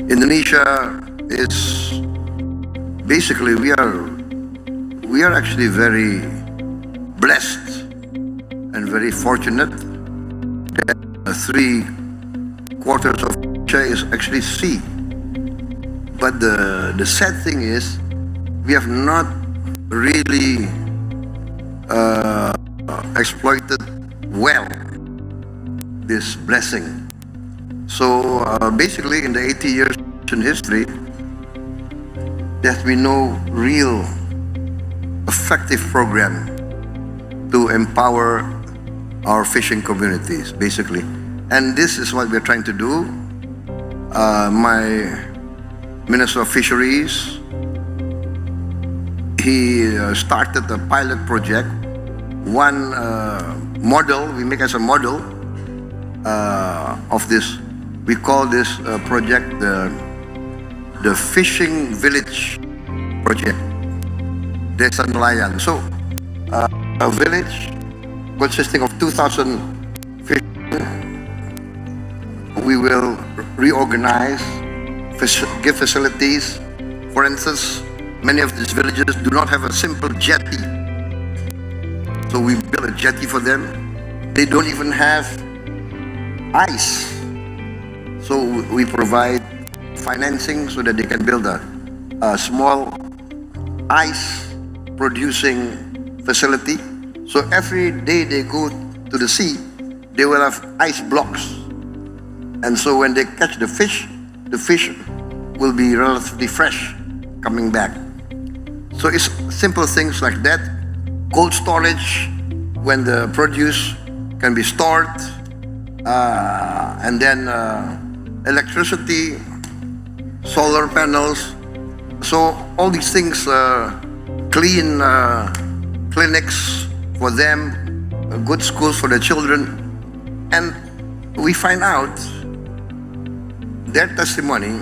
Indonesia is basically, we are actually very blessed and very fortunate that 3/4 of Asia is actually sea. But the sad thing is, we have not really exploited well this blessing. So basically, in the 80 years in history, there's been no real effective program to empower our fishing communities, basically. And this is what we're trying to do. My Minister of Fisheries, he started a pilot project. One model, we make as a model of this. We call this project the Fishing Village Project, Desa Nelayan. So, a village consisting of 2,000 fishermen. We will reorganize, give facilities. For instance, many of these villages do not have a simple jetty. So we build a jetty for them. They don't even have ice. So we provide financing so that they can build a small ice producing facility. So every day they go to the sea, they will have ice blocks. And so when they catch the fish will be relatively fresh coming back. So it's simple things like that. Cold storage, when the produce can be stored, and then electricity, solar panels. So all these things, clean clinics for them, good schools for the children. And we find out their testimony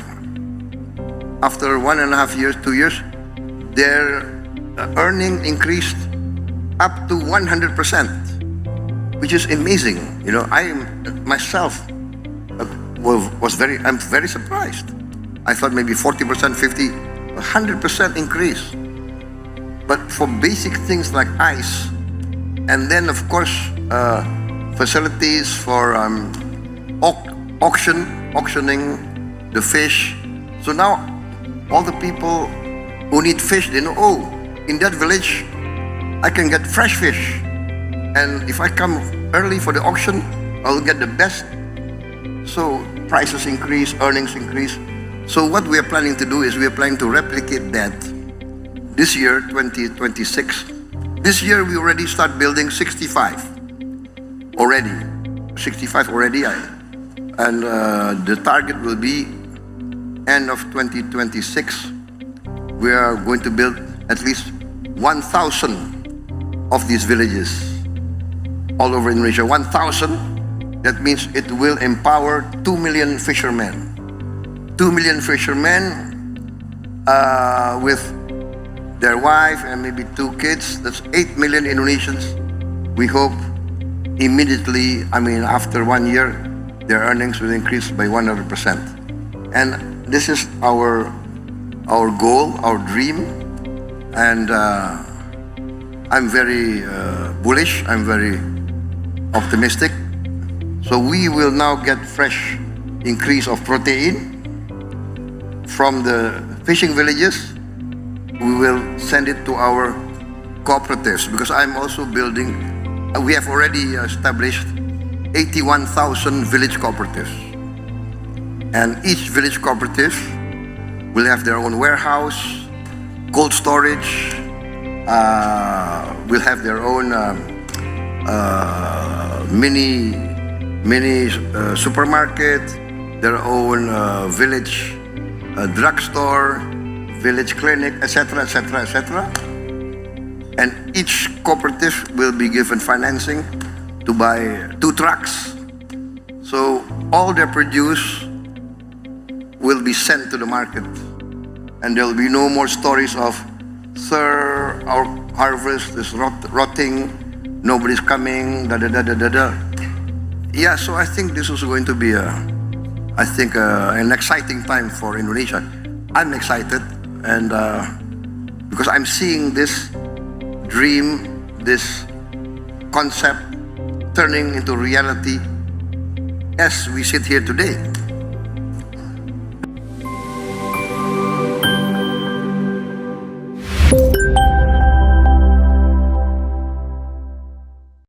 after 1.5 years, 2 years, their earning increased up to 100%, which is amazing. You know, I myself I'm very surprised. I thought maybe 40%, 50, 100% increase. But for basic things like ice, and then of course facilities for auctioning the fish. So now all the people who need fish, they know, oh, in that village I can get fresh fish, and if I come early for the auction, I'll get the best. So prices increase, earnings increase. So what we are planning to do is we are planning to replicate that this year, 2026. This year we already start building 65 already. And the target will be end of 2026. We are going to build at least 1,000 of these villages all over Indonesia. 1,000, that means it will empower 2 million fishermen. 2 million fishermen with their wife and maybe 2 kids. That's 8 million Indonesians. We hope immediately, after 1 year, their earnings will increase by 100%. And this is our goal, our dream. And I'm very bullish, I'm very optimistic. So we will now get fresh increase of protein from the fishing villages. We will send it to our cooperatives, because I'm also building, we have already established 81,000 village cooperatives. And each village cooperative will have their own warehouse, cold storage, will have their own mini supermarket, their own village drugstore, village clinic, etc., etc., etc. And each cooperative will be given financing to buy 2 trucks. So all their produce will be sent to the market, and there will be no more stories of, sir, our harvest is rotting, nobody's coming, da da da da da da. Yeah, so I think this is going to be a I think, an exciting time for Indonesia. I'm excited, and because I'm seeing this dream, this concept turning into reality as we sit here today.